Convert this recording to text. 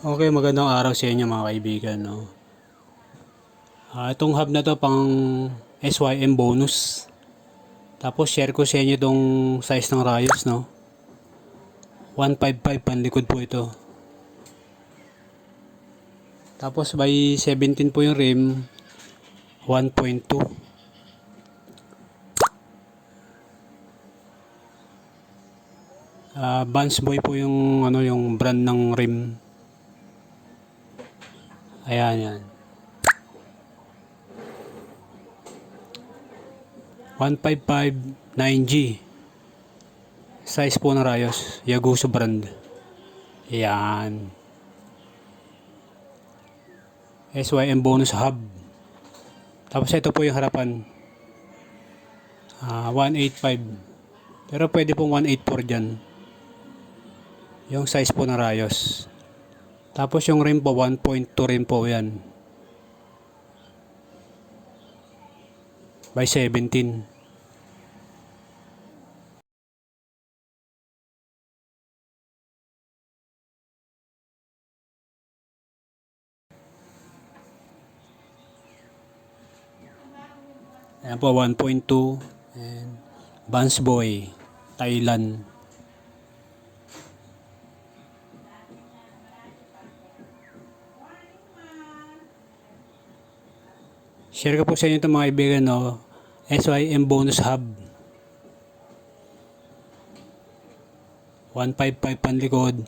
Okay, magandang araw sa inyo mga kaibigan, 'no. Itong hub na 'to pang SYM bonus. Tapos share ko sa inyo itong size ng rayos, 'no. 155 panlikod po ito. Tapos by 17 po yung rim, 1.2. Vans Boy po yung yung brand ng rim. Ayan, yan. 155 9G. Size po ng rayos, Yaguso brand. Ayan. SYM bonus hub. Tapos ito po yung harapan. 185. Pero pwede pong 184 dyan. Yung size po ng rayos. Tapos yung rim po, 1.2 rim po yan. By 17. Ayan po, 1.2. And Vans Boy, Thailand. Share ko po sa inyo ito mga kaibigan, no? SYM bonus hub. 155 panlikod.